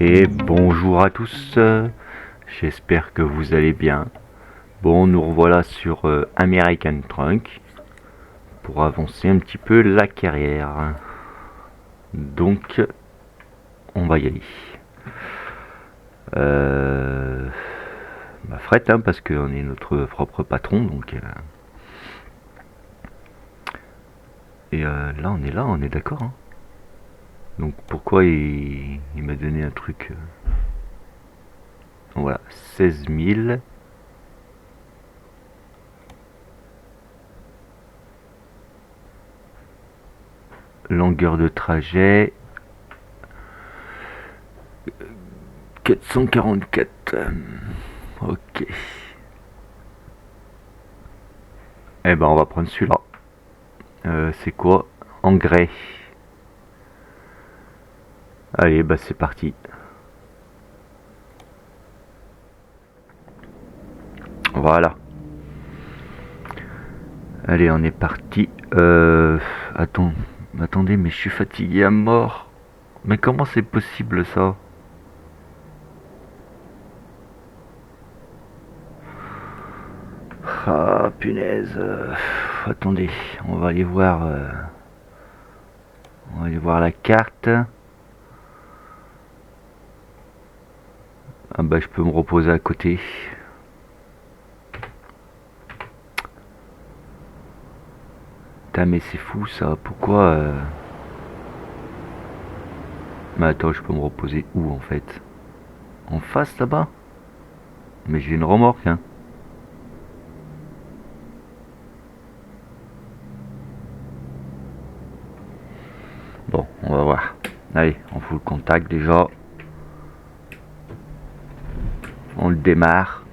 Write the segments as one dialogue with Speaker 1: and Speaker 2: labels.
Speaker 1: Et bonjour à tous, j'espère que vous allez bien. Bon, nous revoilà sur American Trunk pour avancer un petit peu la carrière. Donc, on va y aller. Bah, fret, hein, parce qu'on est notre propre patron, donc. Là, on est d'accord. Hein. Donc, pourquoi il m'a donné un truc. Voilà, 16 000. Longueur de trajet 444. Ok. Eh ben on va prendre celui-là. C'est quoi? Engrais. Allez, bah c'est parti. Voilà. Allez, on est parti. Attendez, mais je suis fatigué à mort. Mais comment c'est possible ça? Ah, punaise. Attendez, on va aller voir. On va aller voir la carte. Ah bah je peux me reposer à côté. Putain mais c'est fou ça. Pourquoi Mais attends, je peux me reposer où en fait? En face là-bas? Mais j'ai une remorque hein. Bon, on va voir. Allez, on fout le contact déjà. On le démarre.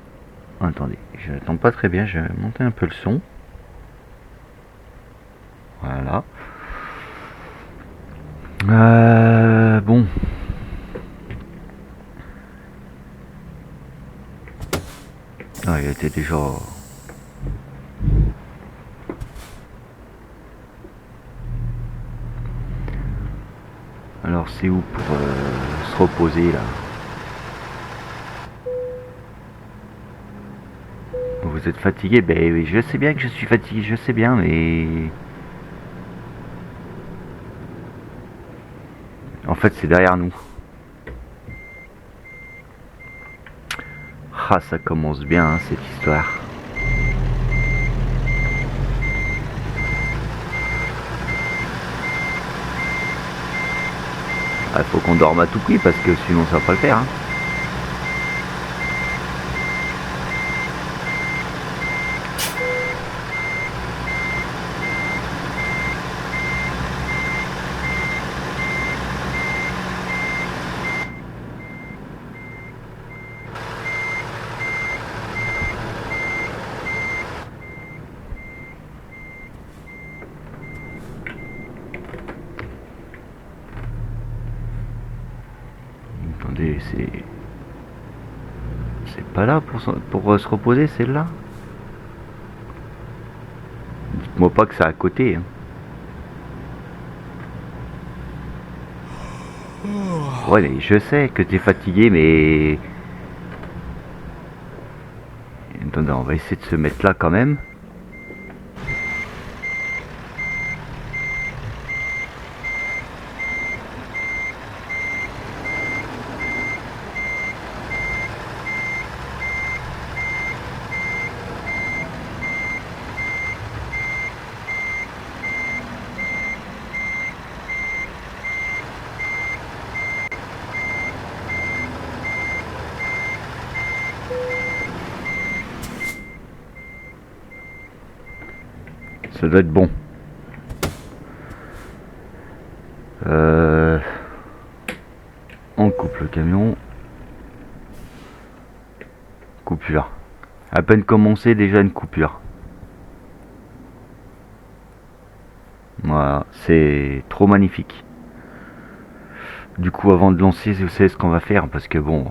Speaker 1: Attendez, je n'entends pas très bien, je vais monter un peu le son. Voilà. Bon. Ah, il était déjà... Alors c'est où pour se reposer là? Vous êtes fatigué? Ben oui, je sais bien que je suis fatigué, je sais bien, mais... En fait c'est derrière nous. Ah, ça commence bien hein, cette histoire. Ah, faut qu'on dorme à tout prix parce que sinon ça va pas le faire. Hein. Attendez, c'est pas là pour se reposer, celle-là? Dites-moi pas que c'est à côté. Hein. Ouais, mais je sais que t'es fatigué, mais... Attendez, on va essayer de se mettre là quand même. Ça doit être bon. On coupe le camion. Coupure. À peine commencé, déjà une coupure. Voilà, c'est trop magnifique. Du coup, avant de lancer, vous savez ce qu'on va faire, parce que bon,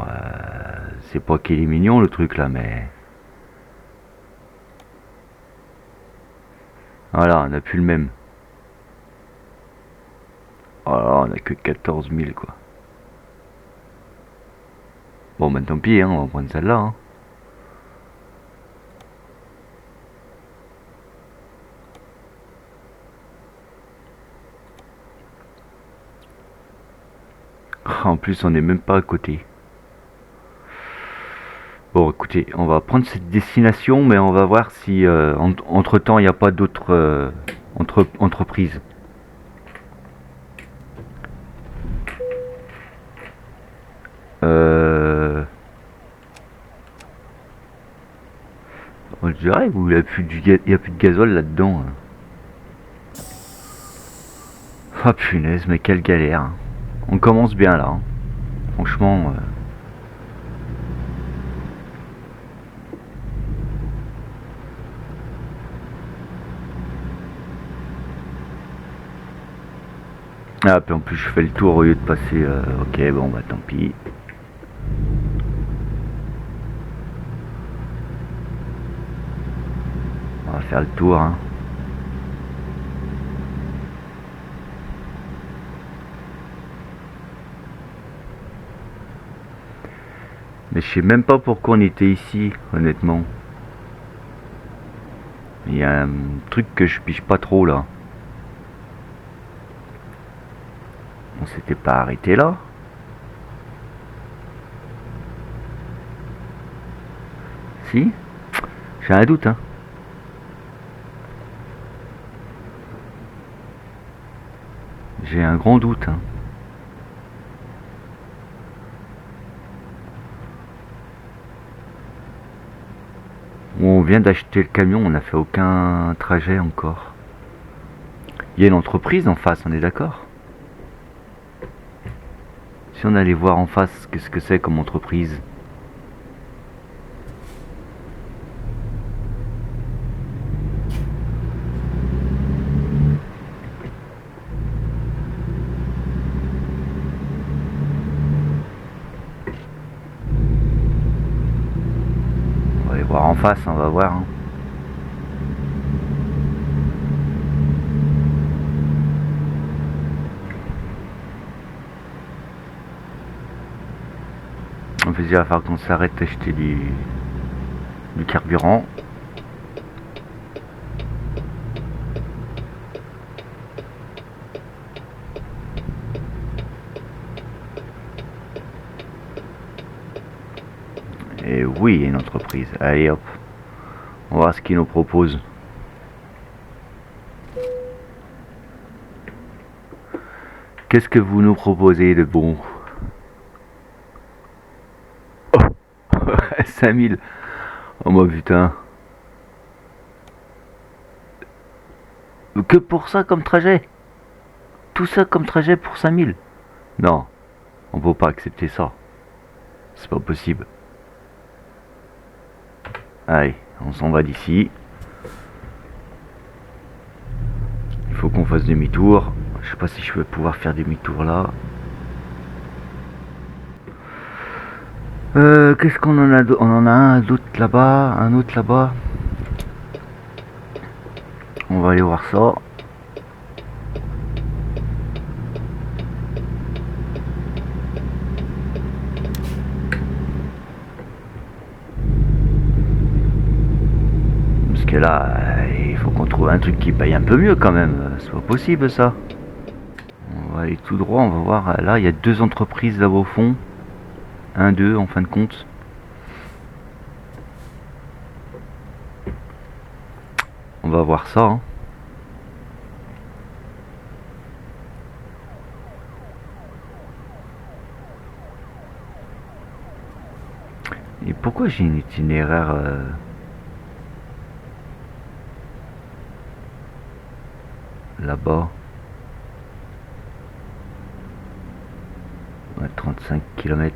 Speaker 1: c'est pas qu'il est mignon le truc là, mais... Voilà, on n'a plus le même. Voilà, on a que 14 000 quoi. Bon, bah tant pis, hein, on va prendre celle-là. Hein. En plus, on n'est même pas à côté. Bon, écoutez, on va prendre cette destination, mais on va voir si entre-temps, il n'y a pas d'autres entreprises. On dirait qu'il n'y a plus de gazole là-dedans. Ah punaise, mais quelle galère. Hein. On commence bien là. Hein. Franchement... Ah, puis en plus je fais le tour au lieu de passer... Ok, bon bah tant pis. On va faire le tour. Hein. Mais je sais même pas pourquoi on était ici, honnêtement. Il y a un truc que je pige pas trop là. On s'était pas arrêté là? Si? J'ai un doute, hein. J'ai un grand doute, hein. On vient d'acheter le camion, on n'a fait aucun trajet encore. Il y a une entreprise en face, on est d'accord? Si on allait voir en face, qu'est-ce que c'est comme entreprise? On va aller voir en face, on va voir. Hein. En fait, il va falloir qu'on s'arrête d'acheter du carburant. Et oui, il y a une entreprise. Allez hop, on va voir ce qu'ils nous proposent. Qu'est-ce que vous nous proposez de bon? Oh 5000. Oh moi putain. Que pour ça comme trajet? Tout ça comme trajet pour 5000? Non, on peut pas accepter ça. C'est pas possible. Allez, on s'en va d'ici. Il faut qu'on fasse demi-tour. Je sais pas si je vais pouvoir faire demi-tour là. Qu'est-ce qu'on en a? On en a un d'autre là-bas, un autre là-bas. On va aller voir ça. Parce que là, il faut qu'on trouve un truc qui paye un peu mieux quand même. C'est pas possible ça. On va aller tout droit, on va voir. Là, il y a deux entreprises là-bas au fond. Un, deux en fin de compte. On va voir ça. Hein. Et pourquoi j'ai une itinéraire là-bas? 35 km.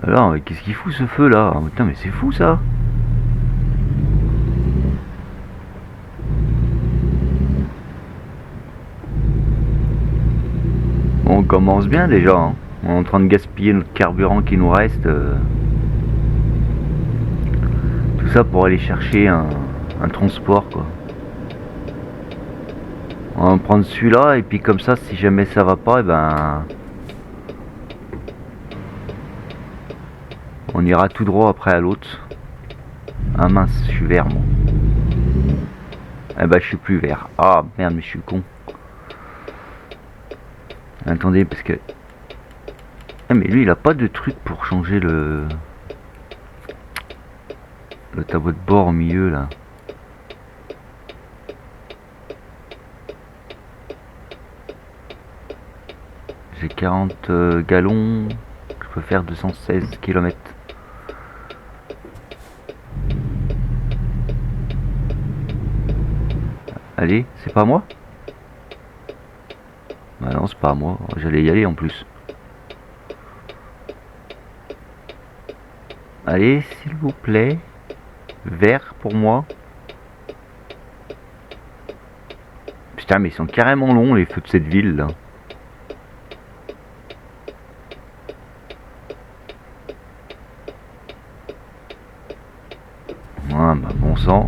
Speaker 1: Alors, qu'est-ce qu'il fout ce feu là? Oh, putain, mais c'est fou ça! Bon, on commence bien déjà. Hein. On est en train de gaspiller notre carburant qui nous reste. Tout ça pour aller chercher un transport quoi. On va prendre celui-là et puis comme ça si jamais ça va pas, et ben On ira tout droit après à l'autre. Ah mince, je suis vert moi. Eh bah je suis plus vert. Ah merde, mais je suis con. Attendez, parce que... Ah mais lui il a pas de truc pour changer le tableau de bord au milieu là. J'ai 40 gallons. Je peux faire 216 km. Allez, c'est pas moi? Bah non, c'est pas moi. J'allais y aller en plus. Allez, s'il vous plaît. Vert pour moi. Putain, mais ils sont carrément longs les feux de cette ville là. Ah bah bon sang.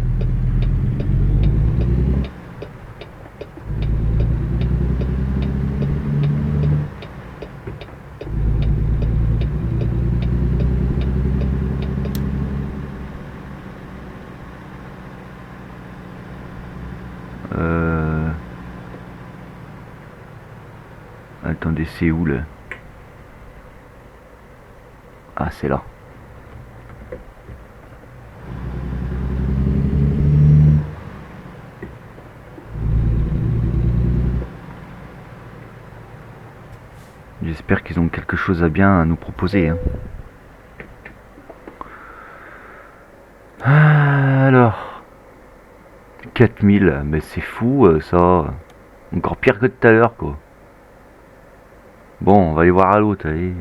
Speaker 1: Attendez, c'est où là? Ah, c'est là. J'espère qu'ils ont quelque chose à bien à nous proposer. Hein. Alors, 4000, mais c'est fou ça. Encore pire que tout à l'heure quoi. Bon, on va aller voir à l'autre, allez.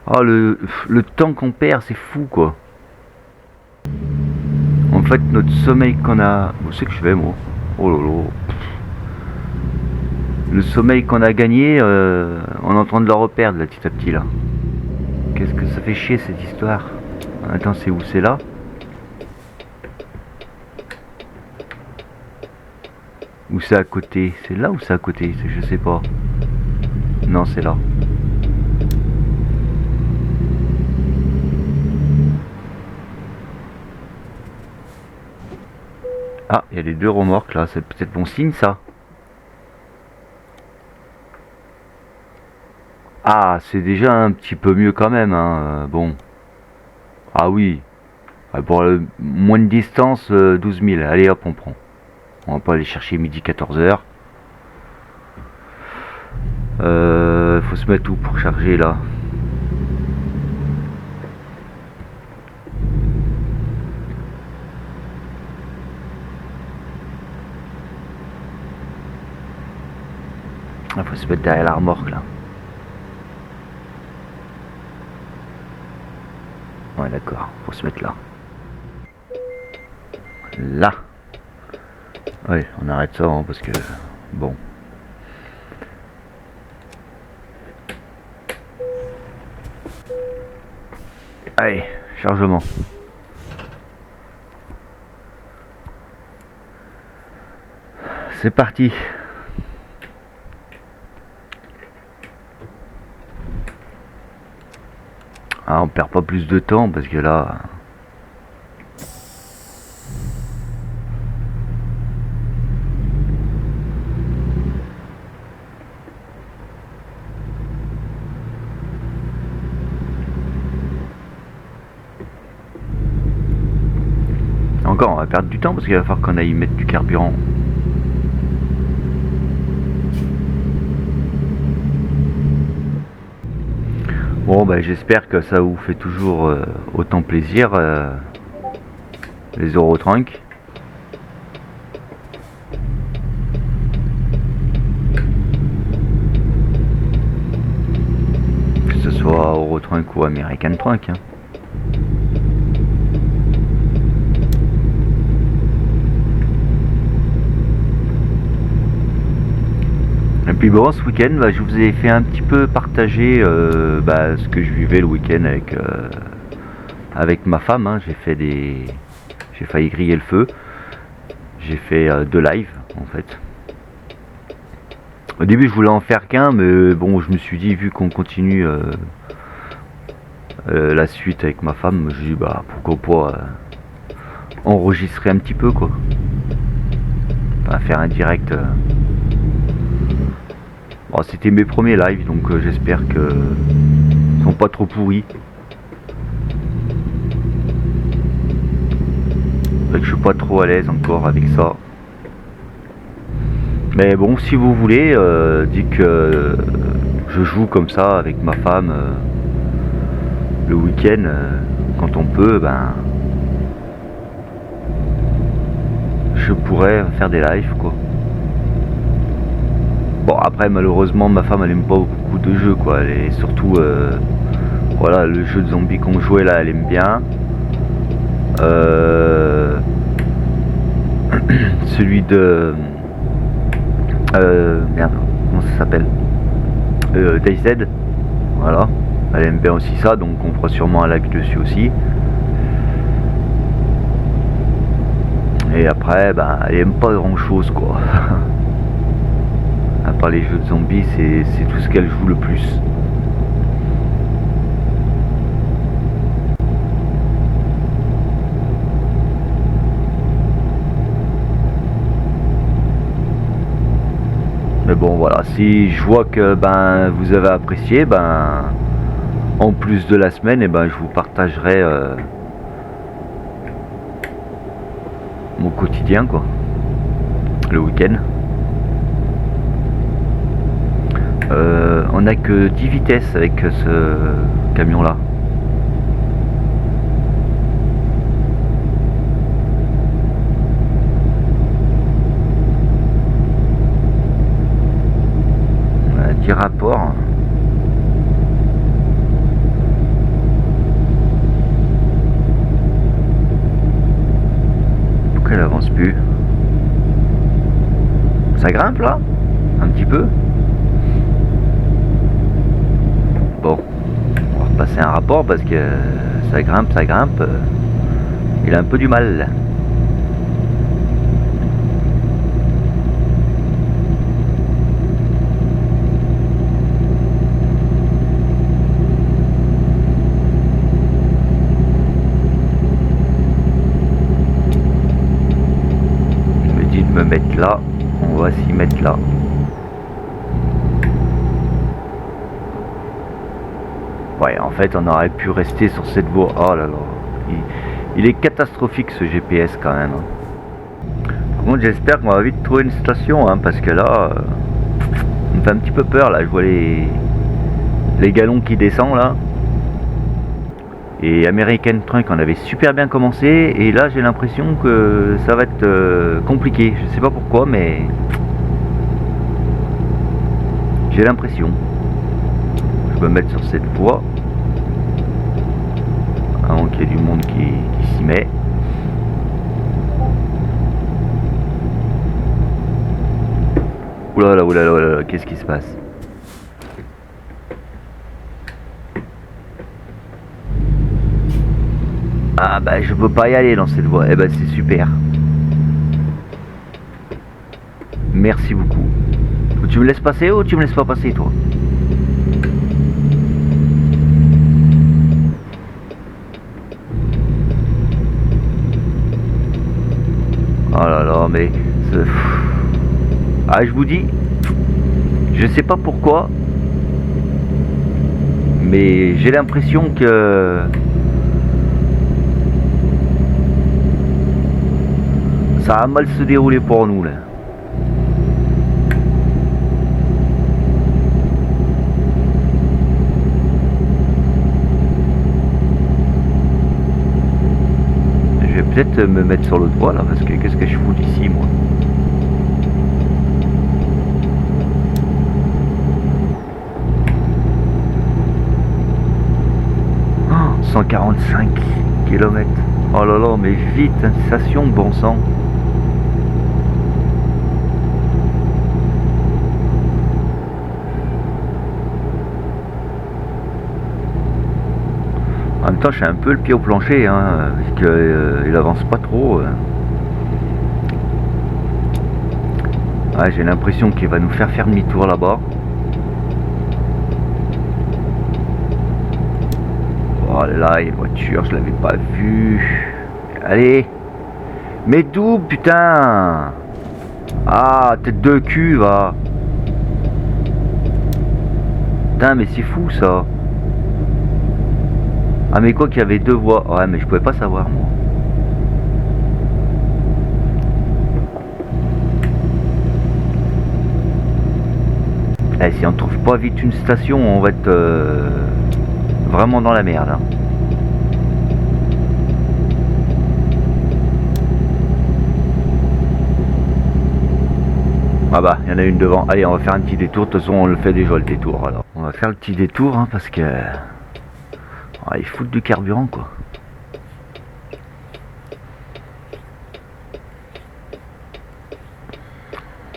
Speaker 1: Oh, le temps qu'on perd, c'est fou quoi. En fait, notre sommeil qu'on a... Où c'est que je vais moi? Oh lolo. Le sommeil qu'on a gagné, on est en train de le reperdre là, petit à petit là. Qu'est-ce que ça fait chier cette histoire? Attends, c'est où? C'est là? Ou c'est à côté? C'est là ou c'est à côté? Je sais pas. Non, c'est là. Ah, il y a les deux remorques là, c'est peut-être bon signe ça. Ah, c'est déjà un petit peu mieux quand même, hein. Bon. Ah oui. Pour moins de distance, 12 000. Allez hop, on prend. On va pas aller chercher midi 14h. Faut se mettre où pour charger là? Il faut se mettre derrière la remorque là. Ouais, d'accord, faut se mettre là. Là. Ouais, on arrête ça hein, parce que bon. Allez, chargement. C'est parti. Ah, on perd pas plus de temps parce que là... Encore, on va perdre du temps parce qu'il va falloir qu'on aille mettre du carburant. Bon, bah, j'espère que ça vous fait toujours autant plaisir, les Eurotrunk. Que ce soit Eurotrunk ou American Trunk. Hein. Et puis bon, ce week-end, bah, je vous ai fait un petit peu partager ce que je vivais le week-end avec ma femme. Hein. J'ai failli griller le feu. J'ai fait 2 lives en fait. Au début, je voulais en faire qu'un, mais bon, je me suis dit, vu qu'on continue la suite avec ma femme, je dis bah pourquoi pas enregistrer un petit peu quoi. Enfin, faire un direct. Bon, c'était mes premiers lives donc j'espère que ils sont pas trop pourris. Que je suis pas trop à l'aise encore avec ça. Mais bon, si vous voulez, dites que je joue comme ça avec ma femme le week-end quand on peut, ben je pourrais faire des lives quoi. Bon après malheureusement ma femme elle aime pas beaucoup de jeux quoi, elle est surtout voilà le jeu de zombies qu'on jouait là elle aime bien. Celui de merde, comment ça s'appelle, DayZ, voilà, elle aime bien aussi ça, donc on fera sûrement un live dessus aussi. Et après, ben, elle aime pas grand chose quoi. À part les jeux de zombies, c'est tout ce qu'elle joue le plus. Mais bon voilà, si je vois que ben vous avez apprécié, ben en plus de la semaine, et ben je vous partagerai mon quotidien quoi, le week-end. On a que 10 vitesses avec ce camion là. On a 10 rapports. Pourquoi elle avance plus? Ça grimpe là? Un petit peu? Bon, on va repasser un rapport parce que ça grimpe, il a un peu du mal. Il me dit de me mettre là, on va s'y mettre là. Ouais, en fait, on aurait pu rester sur cette voie. Oh là là, il est catastrophique ce GPS quand même. Par contre, j'espère qu'on va vite trouver une station, hein, parce que là, on me fait un petit peu peur. Là, je vois les galons qui descendent là. Et American Truck, on avait super bien commencé, et là, j'ai l'impression que ça va être compliqué. Je sais pas pourquoi, mais j'ai l'impression. Je vais me mettre sur cette voie. Avant qu'il y ait du monde qui s'y met. Oulala, oulala, oulala, qu'est-ce qui se passe? Ah bah je peux pas y aller dans cette voie. Eh bah c'est super. Merci beaucoup. Tu me laisses passer ou tu me laisses pas passer toi? Oh là là, mais... Ah, je vous dis, je sais pas pourquoi, mais j'ai l'impression que... ça a mal se dérouler pour nous, là. Je vais peut-être me mettre sur l'autre voie, là, parce que qu'est-ce que je fous d'ici, moi? 145 km. Oh là là, mais vite, hein, station, bon sang. En même temps, je suis un peu le pied au plancher, hein, parce qu'il avance pas trop. Ah, j'ai l'impression qu'il va nous faire demi-tour là-bas. Oh là là, il y a une voiture, je l'avais pas vue. Allez. Mais d'où, putain? Ah, tête de cul, va. Putain, mais c'est fou, ça. Ah, mais quoi qu'il y avait deux voies. Ouais, mais je pouvais pas savoir, moi. Eh, si on trouve pas vite une station, on va être vraiment dans la merde, hein. Ah bah, il y en a une devant. Allez, on va faire un petit détour. De toute façon, on le fait déjà le détour. Alors, on va faire le petit détour, hein, parce que ils foutent du carburant, quoi.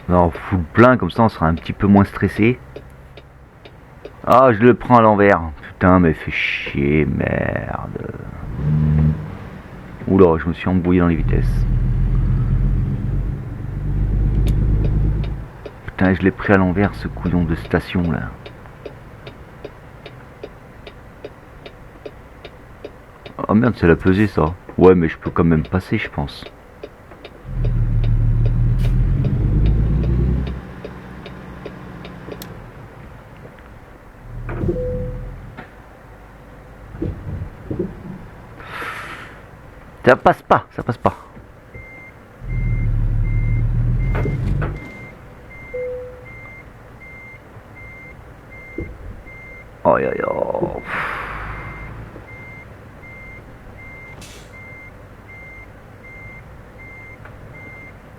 Speaker 1: Non, on fout le plein, comme ça, on sera un petit peu moins stressé. Ah, je le prends à l'envers. Putain, mais fais chier, merde. Oula, je me suis embrouillé dans les vitesses. Putain, je l'ai pris à l'envers, ce couillon de station, là. Oh merde, c'est la pesée, ça. Ouais, mais je peux quand même passer, je pense. Ça passe pas, ça passe pas. Oh, aïe, aïe, oh.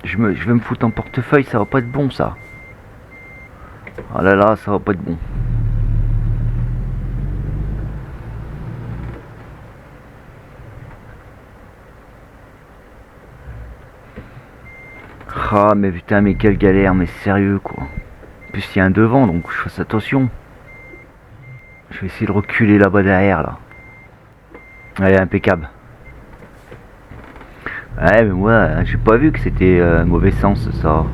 Speaker 1: Je vais me foutre en portefeuille, ça va pas être bon, ça. Oh là là, ça va pas être bon. Ah, mais putain, mais quelle galère, mais sérieux, quoi. En plus, il y a un devant, donc je fasse attention. Je vais essayer de reculer là-bas derrière, là. Allez, impeccable. Ouais, mais moi, j'ai pas vu que c'était mauvais sens, ça.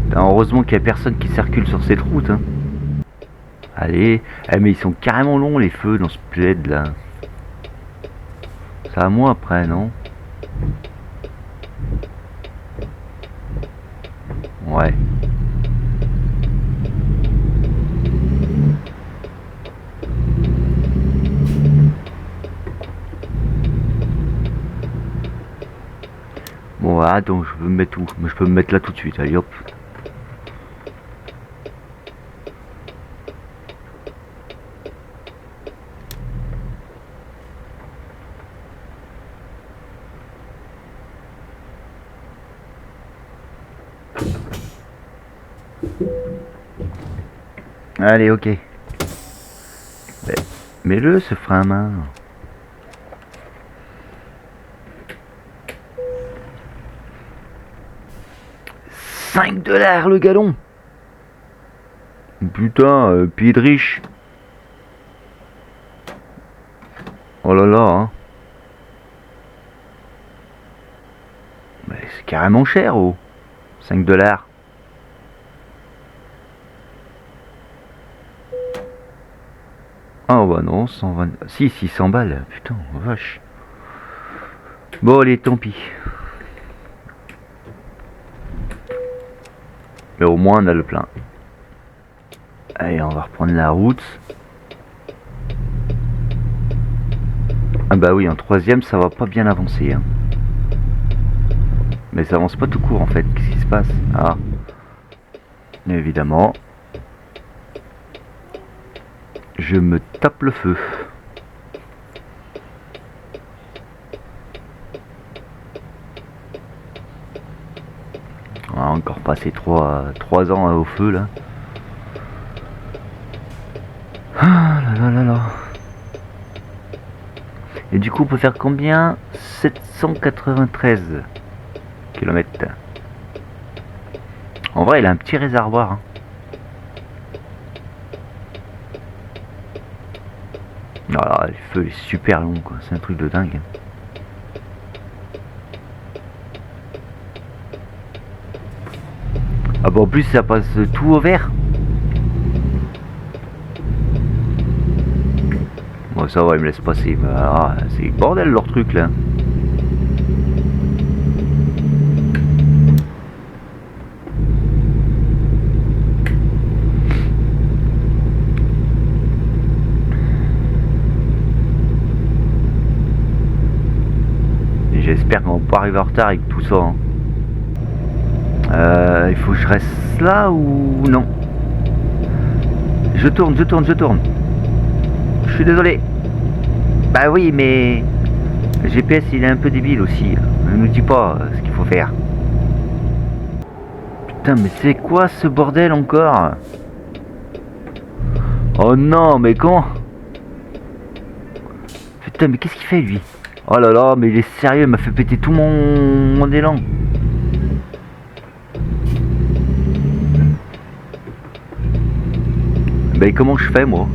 Speaker 1: Putain, heureusement qu'il y a personne qui circule sur cette route, hein. Allez. Mais ils sont carrément longs, les feux, dans ce plaid, là. C'est à moi, après, non? Ouais. Bon, attends, je peux me mettre où? Je peux me mettre là tout de suite, allez hop. Allez, ok. Mets-le, ce frein à main. $5 le gallon. Putain, pied de riche. Oh là là, hein. Mais c'est carrément cher, oh. $5. Ah bah non, 120... Si, 600 balles. Putain, vache. Bon, allez, tant pis. Mais au moins, on a le plein. Allez, on va reprendre la route. Ah bah oui, en troisième, ça va pas bien avancer, hein. Mais ça avance pas tout court, en fait. Qu'est-ce qui se passe? Ah. Évidemment. Je me tape le feu. On va encore passer 3 ans au feu, là. Ah là là là là. Et du coup, on peut faire combien? 793 km. En vrai, il a un petit réservoir, hein. Voilà, le feu est super long, quoi. C'est un truc de dingue. Ah bah en plus, ça passe tout au vert. ça va, il me laisse passer. Ah, c'est bordel leur truc là. J'espère qu'on va pas arriver en retard avec tout ça. Hein. Il faut que je reste là ou non? Je tourne. Je suis désolé. Bah oui, mais le GPS il est un peu débile aussi. Il nous dit pas ce qu'il faut faire. Putain, mais c'est quoi ce bordel encore? Oh non, mais comment? Putain, mais qu'est-ce qu'il fait lui? Oh là là, mais il est sérieux, il m'a fait péter tout mon élan. Ben comment je fais moi?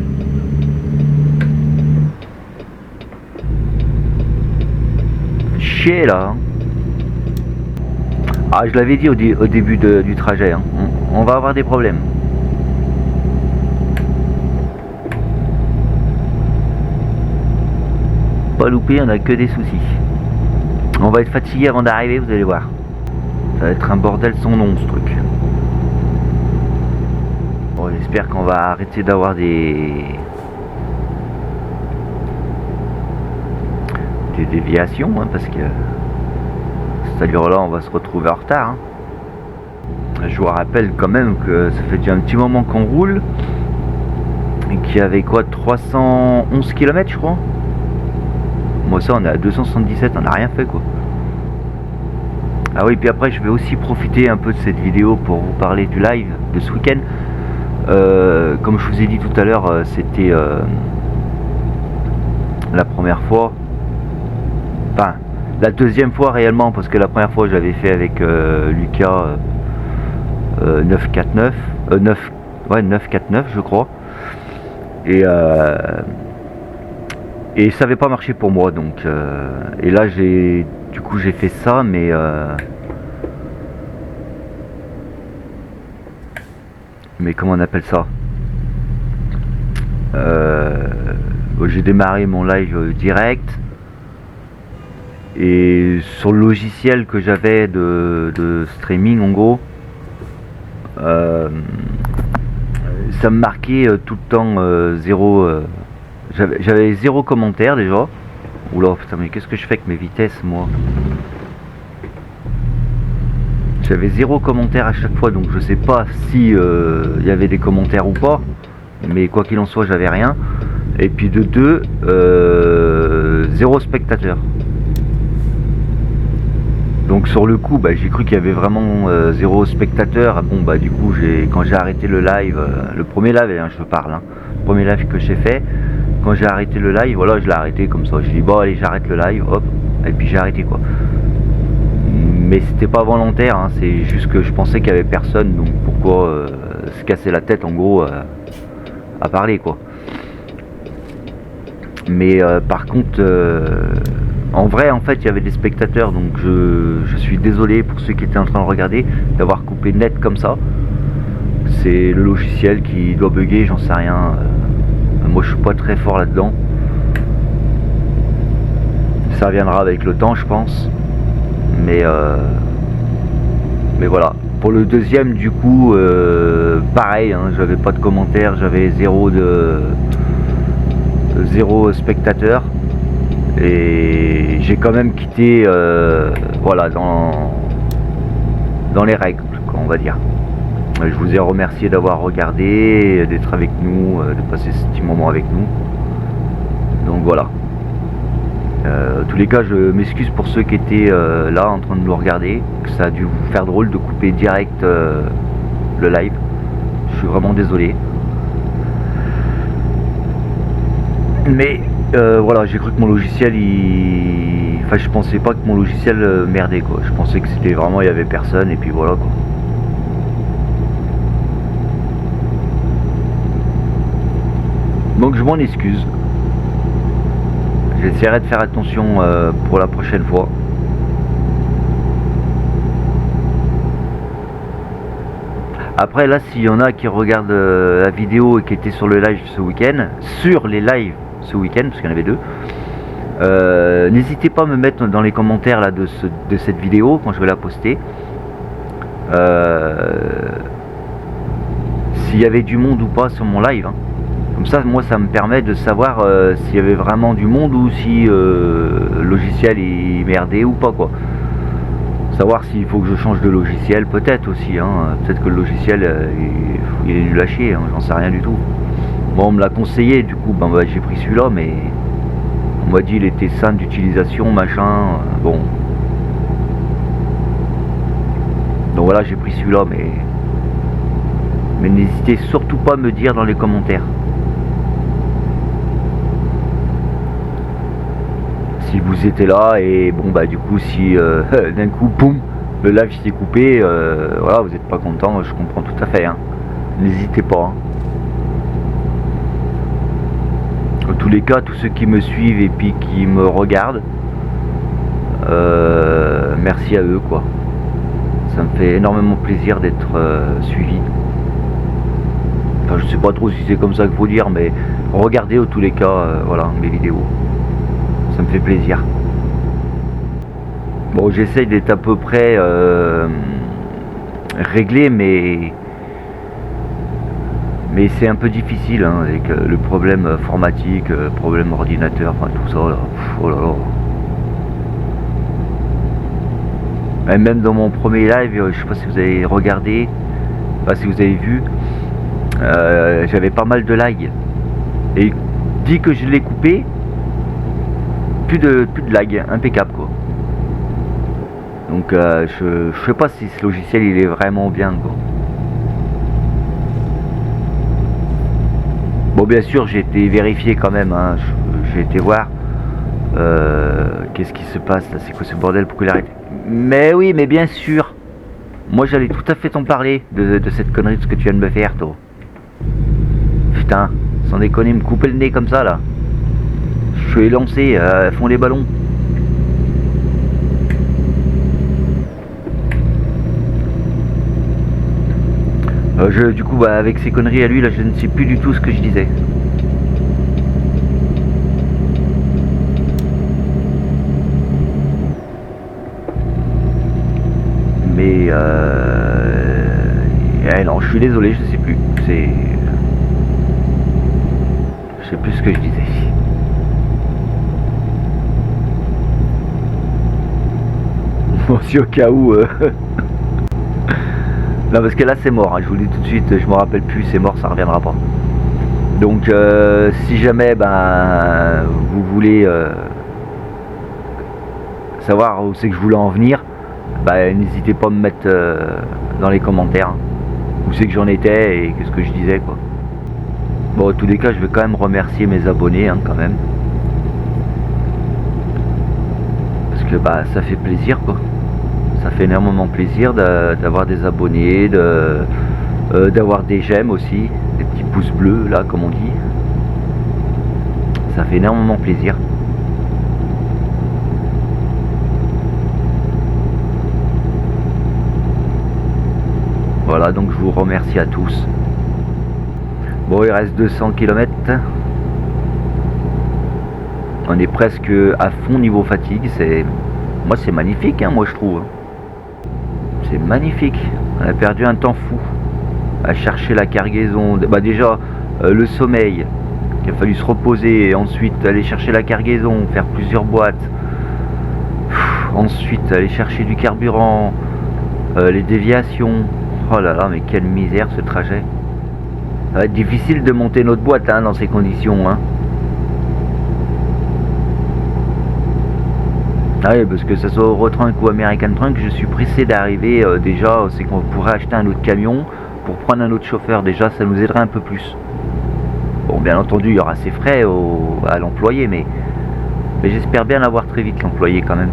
Speaker 1: Chier là. Ah, je l'avais dit au début du trajet, hein. On va avoir des problèmes. Pas loupé, on a que des soucis. On va être fatigué avant d'arriver, vous allez voir. Ça va être un bordel sans nom ce truc. Bon, j'espère qu'on va arrêter d'avoir des déviations, hein, parce que cette allure-là, on va se retrouver en retard. Hein. Je vous rappelle quand même que ça fait déjà un petit moment qu'on roule et qu'il y avait quoi, 311 km je crois. Moi ça, on est à 277, on n'a rien fait quoi. Ah oui, puis après je vais aussi profiter un peu de cette vidéo pour vous parler du live de ce week-end. Comme je vous ai dit tout à l'heure, c'était la première fois, enfin la deuxième fois réellement, parce que la première fois j'avais fait avec Lucas 949 je crois, et ça n'avait pas marché pour moi, donc et là j'ai fait ça, mais comment on appelle ça, j'ai démarré mon live direct et sur le logiciel que j'avais de streaming en gros, ça me marquait tout le temps zéro, j'avais zéro commentaire déjà. Oula putain, mais qu'est-ce que je fais avec mes vitesses moi? J'avais zéro commentaire à chaque fois, donc je sais pas si y avait des commentaires ou pas, mais quoi qu'il en soit j'avais rien. Et puis de deux, zéro spectateur. Donc sur le coup, j'ai cru qu'il y avait vraiment zéro spectateur. Bon du coup, quand j'ai arrêté le live, le premier live, hein, je parle, hein, le premier live que j'ai fait, quand j'ai arrêté le live, voilà, je l'ai arrêté comme ça. Je dis bon allez, j'arrête le live, hop, et puis j'ai arrêté quoi. Mais c'était pas volontaire, hein, c'est juste que je pensais qu'il y avait personne, donc pourquoi se casser la tête en gros à parler quoi. Mais par contre, en vrai, en fait, il y avait des spectateurs, donc je suis désolé pour ceux qui étaient en train de regarder d'avoir coupé net comme ça. C'est le logiciel qui doit bugger, j'en sais rien. Moi, je suis pas très fort là-dedans. Ça viendra avec le temps, je pense. Mais voilà. Pour le deuxième, du coup, pareil, hein, j'avais pas de commentaires, j'avais zéro spectateur, et j'ai quand même quitté voilà, dans les règles, on va dire. Je vous ai remercié d'avoir regardé, d'être avec nous, de passer ce petit moment avec nous. Donc voilà. En tous les cas, je m'excuse pour ceux qui étaient là en train de nous regarder, que ça a dû vous faire drôle de couper direct le live. Je suis vraiment désolé. Mais voilà, j'ai cru que mon logiciel, enfin je pensais pas que mon logiciel merdait quoi. Je pensais que c'était vraiment, il y avait personne, et puis voilà quoi. Donc je m'en excuse. J'essaierai de faire attention pour la prochaine fois. Après là, s'il y en a qui regardent la vidéo et qui étaient sur le live ce week-end, sur les lives ce week-end, parce qu'il y en avait 2. N'hésitez pas à me mettre dans les commentaires là, de cette vidéo quand je vais la poster. S'il y avait du monde ou pas sur mon live. Hein. Comme ça, moi, ça me permet de savoir s'il y avait vraiment du monde ou si le logiciel est merdé ou pas, quoi. Savoir s'il faut que je change de logiciel, peut-être aussi. Hein. Peut-être que le logiciel, il est nul à chier, hein. J'en sais rien du tout. Bon, on me l'a conseillé, du coup, ben, j'ai pris celui-là, mais on m'a dit il était simple d'utilisation, machin. Bon. Donc voilà, j'ai pris celui-là, mais n'hésitez surtout pas à me dire dans les commentaires si vous étiez là et bon bah du coup si d'un coup boum le live s'est coupé, voilà, vous n'êtes pas content, je comprends tout à fait, hein. N'hésitez pas, hein. En tous les cas, tous ceux qui me suivent et puis qui me regardent, merci à eux, quoi. Ça me fait énormément plaisir d'être suivi. Enfin, je sais pas trop si c'est comme ça qu'il faut dire, mais regardez en tous les cas, voilà, mes vidéos. Ça me fait plaisir. Bon, j'essaye d'être à peu près réglé, mais c'est un peu difficile, hein, avec le problème informatique, problème ordinateur, enfin tout ça là. Pff, oh là là. Et même dans mon premier live, je sais pas si vous avez regardé, pas si vous avez vu, j'avais pas mal de lag. Et dès que je l'ai coupé, plus de lag, impeccable, quoi. Donc je sais pas si ce logiciel il est vraiment bien, quoi. Bon, bien sûr, j'ai été vérifié quand même, hein. J'ai été voir qu'est-ce qui se passe là, c'est quoi ce bordel, pourquoi il arrête. Mais oui, mais bien sûr, moi j'allais tout à fait t'en parler de cette connerie, de ce que tu viens de me faire, toi. Putain, sans déconner, me couper le nez comme ça là. Je suis lancé à fond les ballons. Du coup, bah, avec ces conneries à lui, là, je ne sais plus du tout ce que je disais. Mais non, je suis désolé, je sais plus. Je sais plus ce que je disais. Bon, si au cas où. Non, parce que là c'est mort, hein, je vous le dis tout de suite, je me rappelle plus, c'est mort, ça reviendra pas. Donc si jamais ben vous voulez savoir où c'est que je voulais en venir, ben, n'hésitez pas à me mettre dans les commentaires où c'est que j'en étais et qu'est-ce que je disais, quoi. Bon, en tous les cas, je vais quand même remercier mes abonnés, hein, quand même, parce que bah ça fait plaisir, quoi. Ça fait énormément plaisir d'avoir des abonnés, d'avoir des j'aime aussi, des petits pouces bleus là comme on dit. Ça fait énormément plaisir. Voilà, donc je vous remercie à tous. Bon, il reste 200 km. On est presque à fond niveau fatigue. Moi c'est magnifique, hein, moi je trouve. C'est magnifique. On a perdu un temps fou à chercher la cargaison. Bah déjà le sommeil, il a fallu se reposer, et ensuite aller chercher la cargaison, faire plusieurs boîtes. Ensuite aller chercher du carburant, les déviations. Oh là là, mais quelle misère ce trajet. Ça va être difficile de monter notre boîte, hein, dans ces conditions, hein. Ah oui, parce que ce soit Eurotrunk ou American Trunk, je suis pressé d'arriver. Déjà, c'est qu'on pourrait acheter un autre camion pour prendre un autre chauffeur. Déjà, ça nous aiderait un peu plus. Bon, bien entendu, il y aura ses frais à l'employé, mais j'espère bien l'avoir très vite, l'employé, quand même.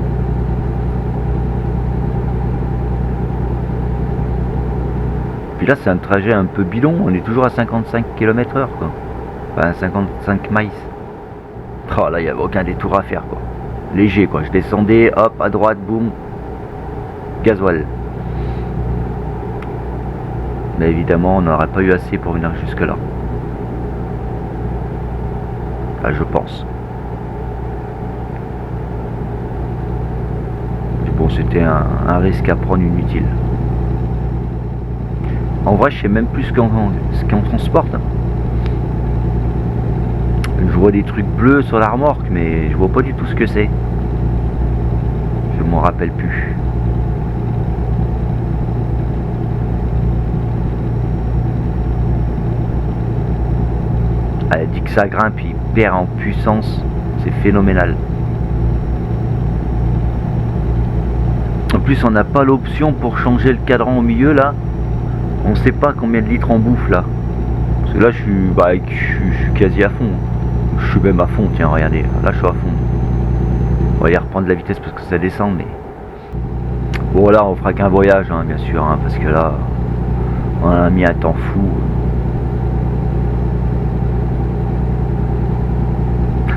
Speaker 1: Puis là, c'est un trajet un peu bidon. On est toujours à 55 km/h, quoi. Enfin, 55 miles. Oh là, il n'y avait aucun détour à faire, quoi. Léger, quoi. Je descendais, hop, à droite, boum, gasoil. Mais évidemment, on n'aurait pas eu assez pour venir jusque là. Enfin, je pense. Bon, c'était un risque à prendre inutile. En vrai, je sais même plus ce qu'on transporte. Je vois des trucs bleus sur la remorque, mais je vois pas du tout ce que c'est. Je m'en rappelle plus. Elle dit que ça grimpe, il perd en puissance. C'est phénoménal. En plus, on n'a pas l'option pour changer le cadran au milieu là. On sait pas combien de litres on bouffe là. Parce que là, je suis quasi à fond. Je suis même à fond, tiens, regardez. Là, je suis à fond. On va y reprendre la vitesse parce que ça descend, mais... Bon, là, on fera qu'un voyage, hein, bien sûr, hein, parce que là, on a mis un temps fou.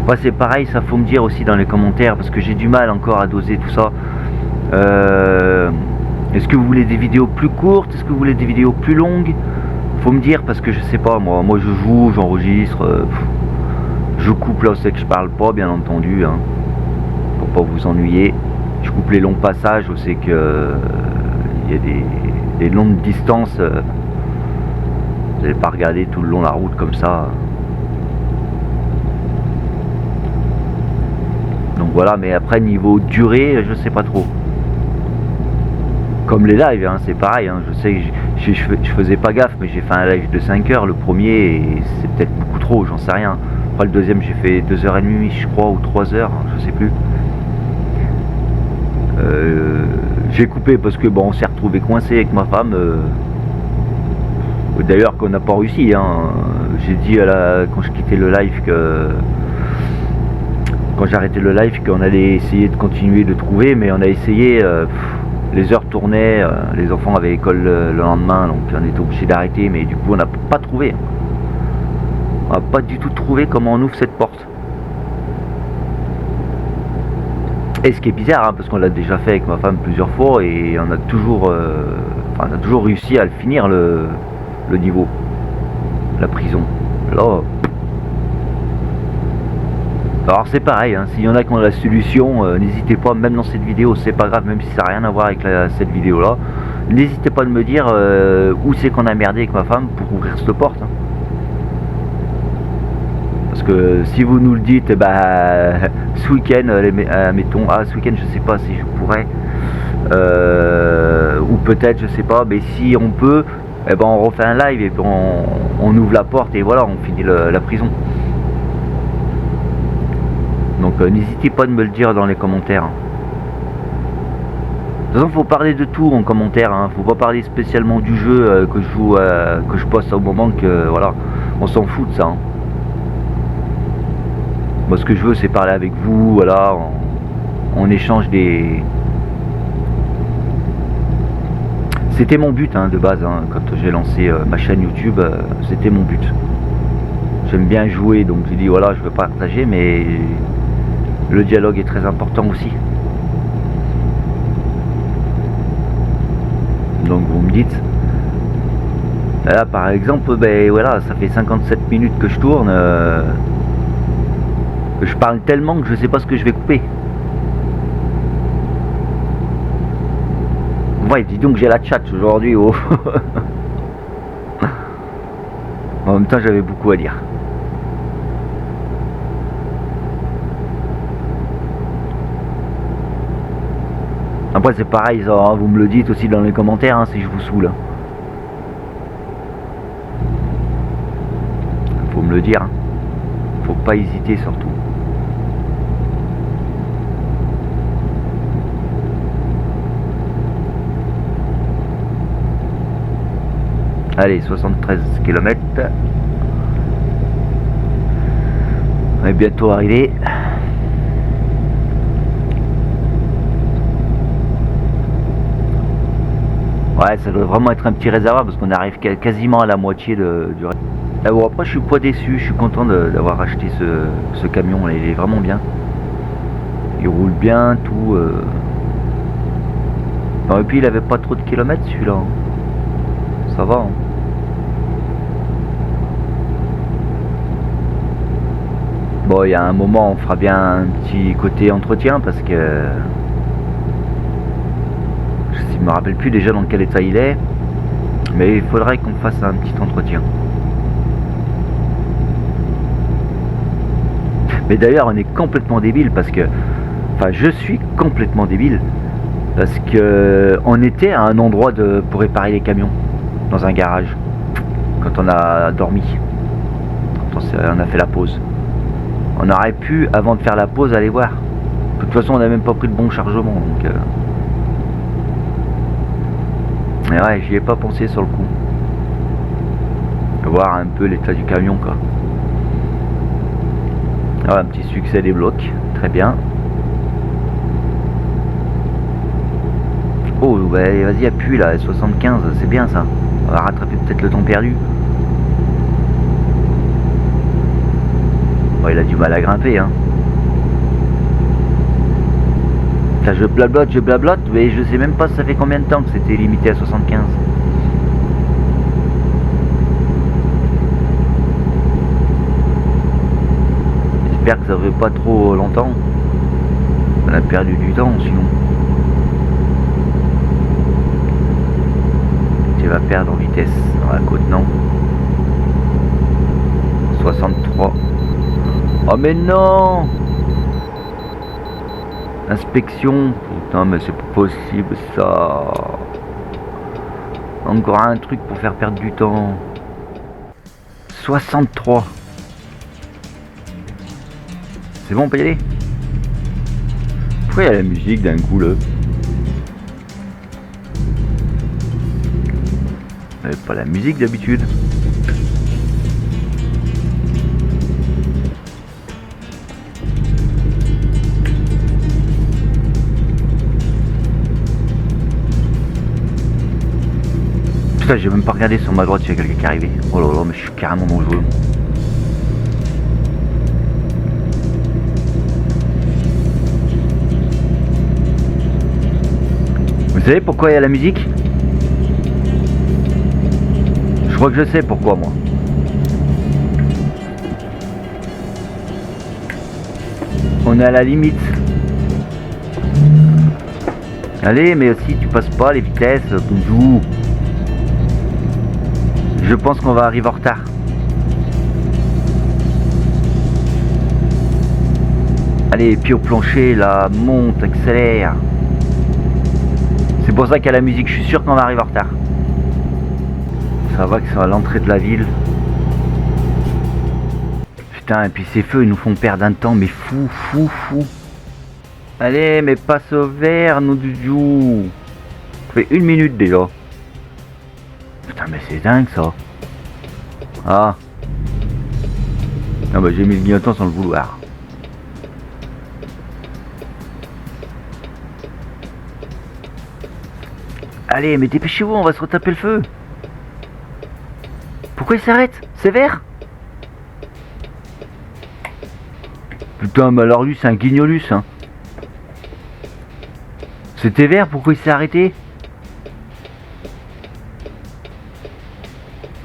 Speaker 1: Ouais, c'est pareil, ça faut me dire aussi dans les commentaires, parce que j'ai du mal encore à doser tout ça. Est-ce que vous voulez des vidéos plus courtes? Est-ce que vous voulez des vidéos plus longues? Faut me dire, parce que je sais pas, moi je joue, j'enregistre, je coupe là, c'est que je parle pas, bien entendu, hein, pour pas vous ennuyer. Je coupe les longs passages, je sais que il y a des longues distances, vous n'allez pas regarder tout le long de la route comme ça. Donc voilà, mais après niveau durée, je sais pas trop. Comme les lives, hein, c'est pareil, hein, je sais que je faisais pas gaffe, mais j'ai fait un live de 5 heures, le premier, et c'est peut-être beaucoup trop, j'en sais rien. Après le deuxième, j'ai fait 2h30, je crois, ou 3 heures, je sais plus. J'ai coupé parce que bon, on s'est retrouvé coincé avec ma femme. D'ailleurs, qu'on n'a pas réussi, hein. J'ai dit quand je quittais le live que... Quand j'ai arrêté le live, qu'on allait essayer de continuer de trouver, mais on a essayé... les heures tournaient, les enfants avaient école le lendemain, donc on était obligé d'arrêter, mais du coup on n'a pas trouvé. On n'a pas du tout trouvé comment on ouvre cette porte. Et ce qui est bizarre, hein, parce qu'on l'a déjà fait avec ma femme plusieurs fois et on a toujours, réussi à le finir le niveau, la prison. Là, alors c'est pareil, hein, s'il y en a qui ont la solution, n'hésitez pas, même dans cette vidéo, c'est pas grave, même si ça n'a rien à voir avec cette vidéo là, n'hésitez pas à me dire où c'est qu'on a merdé avec ma femme pour ouvrir cette porte. Hein. Parce que si vous nous le dites, ce week-end, mettons, ce week-end je sais pas si je pourrais, ou peut-être je sais pas, mais si on peut, on refait un live et puis on ouvre la porte et voilà, on finit la prison. Donc n'hésitez pas de me le dire dans les commentaires. De toute façon, faut parler de tout en commentaire, hein. Faut pas parler spécialement du jeu que je joue, que je poste au moment que voilà, on s'en fout de ça. Hein. Moi, ce que je veux, c'est parler avec vous, voilà, on échange des... C'était mon but, hein, de base, hein, quand j'ai lancé ma chaîne YouTube, c'était mon but. J'aime bien jouer, donc j'ai dit voilà, je veux partager, mais le dialogue est très important aussi. Donc vous me dites. Là par exemple, voilà, ça fait 57 minutes que je tourne. Je parle tellement que je sais pas ce que je vais couper. Ouais, dis donc j'ai la chat aujourd'hui. Oh. En même temps, j'avais beaucoup à dire. Après c'est pareil, ça, hein, vous me le dites aussi dans les commentaires, hein, si je vous saoule. Faut me le dire. Hein. Faut pas hésiter surtout. Allez, 73 km. On est bientôt arrivé. Ouais, ça doit vraiment être un petit réservoir parce qu'on arrive quasiment à la moitié du reste. Bon, après, je suis pas déçu, je suis content d'avoir acheté ce camion, là, il est vraiment bien. Il roule bien, tout. Non, et puis il avait pas trop de kilomètres celui-là. Hein. Ça va. Hein. Bon, il y a un moment, on fera bien un petit côté entretien parce que je me rappelle plus déjà dans quel état il est, mais il faudrait qu'on fasse un petit entretien. Mais d'ailleurs, on est complètement débile parce que, enfin, je suis complètement débile parce que on était à un endroit pour réparer les camions dans un garage quand on a dormi, quand on a fait la pause. On aurait pu, avant de faire la pause, aller voir. De toute façon, on n'a même pas pris le bon chargement, donc. Mais ouais, j'y ai pas pensé sur le coup. Voir un peu l'état du camion, quoi. Ah, un petit succès des blocs, très bien. Oh, bah, vas-y, appuie là, 75, c'est bien ça. On va rattraper peut-être le temps perdu. Bon, il a du mal à grimper, hein. Là, je blablote, mais je sais même pas ça fait combien de temps que c'était limité à 75. J'espère que ça fait pas trop longtemps. On a perdu du temps sinon. Tu vas perdre en vitesse dans la côte, non? 63. Oh mais non! Inspection. Putain, mais c'est pas possible ça. Encore un truc pour faire perdre du temps. 63. C'est bon, on peut y aller? Pourquoi il y a la musique d'un coup là? Pas la musique d'habitude. Putain, j'ai même pas regardé sur ma droite s'il y a quelqu'un qui est arrivé. Oh là là, mais je suis carrément dangereux. Vous savez pourquoi il y a la musique? Je crois que je sais pourquoi, moi. On est à la limite. Allez, mais aussi tu passes pas les vitesses, bonjour. Je pense qu'on va arriver en retard. Allez, pied au plancher, là, monte, accélère. C'est pour ça qu'il y a la musique, je suis sûr qu'on va arriver en retard. Ça va que c'est à l'entrée de la ville. Putain, et puis ces feux, ils nous font perdre un temps, mais fou. Allez, mais passe au vert, nous du jour. Ça fait 1 minute déjà. Putain, mais c'est dingue ça. Ah. Non, bah j'ai mis le clignotant sans le vouloir. Allez, mais dépêchez-vous, on va se retaper le feu. Pourquoi il s'arrête? C'est vert? Putain, mais alors lui, c'est un guignolus, hein. C'était vert, pourquoi il s'est arrêté?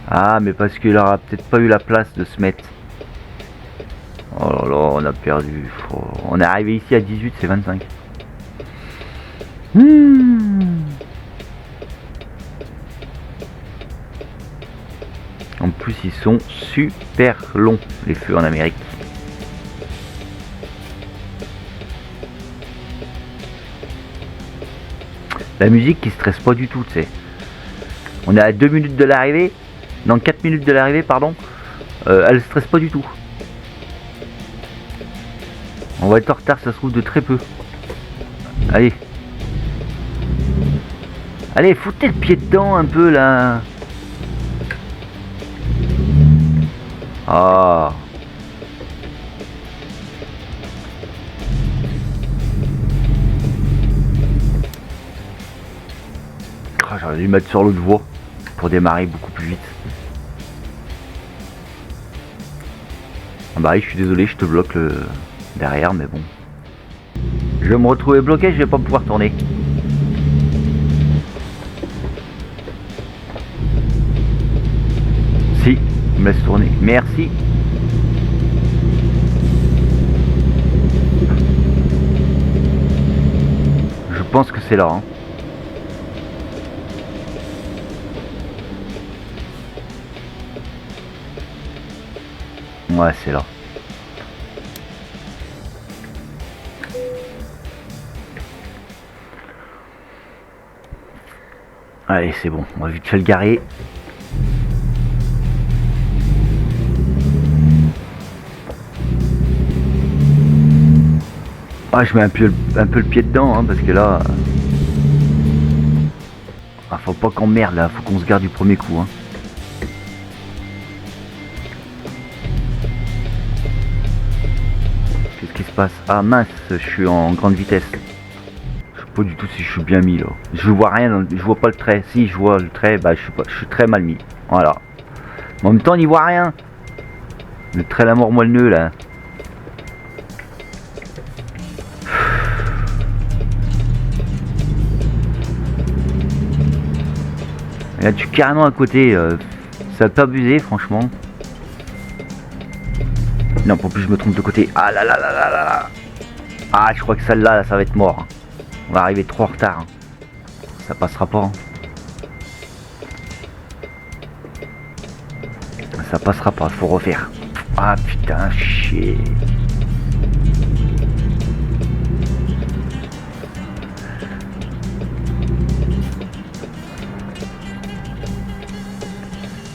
Speaker 1: Ah, mais parce qu'il aura peut-être pas eu la place de se mettre. Oh là là, on a perdu. On est arrivé ici à 18, c'est 25. En plus, ils sont super longs, les feux en Amérique. La musique qui stresse pas du tout, tu sais. On est à 2 minutes de l'arrivée. Non, 4 minutes de l'arrivée, pardon. Elle stresse pas du tout. On va être en retard, ça se trouve, de très peu. Allez. Allez, foutez le pied dedans un peu, là. Ah. J'aurais dû mettre sur l'autre voie pour démarrer beaucoup plus vite. Ah bah oui, je suis désolé, je te bloque le derrière, mais bon. Je vais me retrouver bloqué, je vais pas pouvoir tourner. Si, me laisse tourner. Merci. pense que c'est là. Hein. Ouais, c'est là. Allez, c'est bon. On va vite fait le garer. Ah, je mets un peu le pied dedans, hein, parce que là... Ah, faut pas qu'on merde, là. Faut qu'on se garde du premier coup, hein. Qu'est-ce qui se passe? Ah, mince, je suis en grande vitesse. Je sais pas du tout si je suis bien mis, là. Je vois rien, je vois pas le trait. Si, je vois le trait, bah, je suis très mal mis. Voilà. Mais en même temps, on n'y voit rien. Le trait la mort moelleux, là. Et là, tu es carrément à côté. Ça va pas abuser, franchement. Non, pour plus je me trompe de côté. Ah là là là là là là. Ah, je crois que celle-là, ça va être mort. On va arriver trop en retard. Ça passera pas. Hein. Ça passera pas, faut refaire. Ah putain, chier.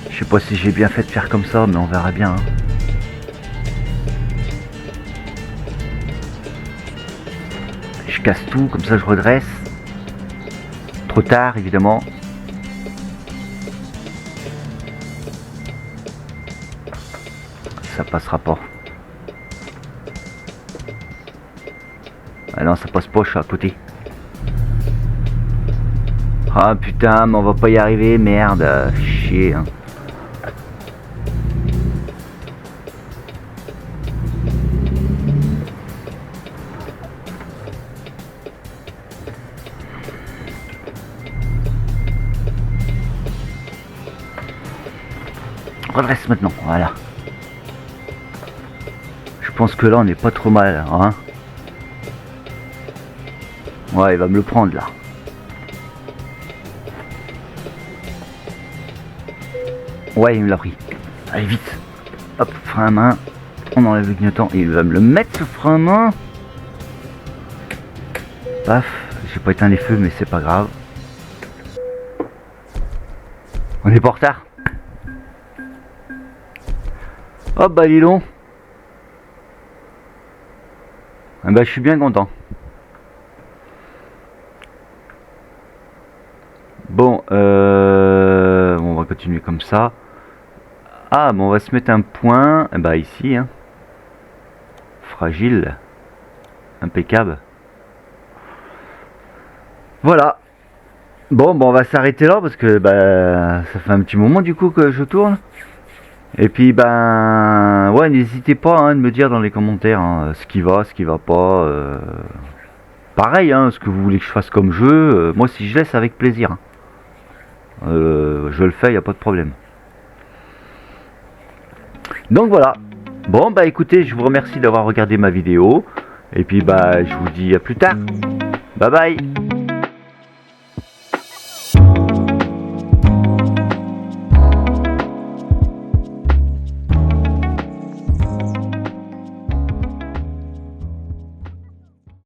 Speaker 1: Je sais pas si j'ai bien fait de faire comme ça, mais on verra bien. Hein. Je casse tout, comme ça je redresse. Trop tard, évidemment. Ça passera pas. Ah non, ça passe pas, je suis à côté. Ah putain, mais on va pas y arriver, merde. Chier. Hein. Redresse maintenant, voilà. Je pense que là on n'est pas trop mal, hein. Ouais, il va me le prendre là. Ouais, il me l'a pris. Allez vite. Hop, frein à main. On enlève le clignotant et il va me le mettre ce frein à main. Paf, j'ai pas éteint les feux mais c'est pas grave. On est pas en retard. Hop, bah dis donc. Ah bah je suis bien content. Bon, on va continuer comme ça. Ah, bon, on va se mettre un point. Bah ici, hein. Fragile. Impeccable. Voilà. Bon, on va s'arrêter là parce que bah ça fait un petit moment du coup que je tourne. Et puis ben ouais, n'hésitez pas hein, de me dire dans les commentaires hein, ce qui va pas. Pareil, hein, ce que vous voulez que je fasse comme jeu. Moi, si je laisse avec plaisir. Hein. Je le fais, y a pas de problème. Donc voilà. Bon bah écoutez, je vous remercie d'avoir regardé ma vidéo. Et puis bah je vous dis à plus tard. Bye bye.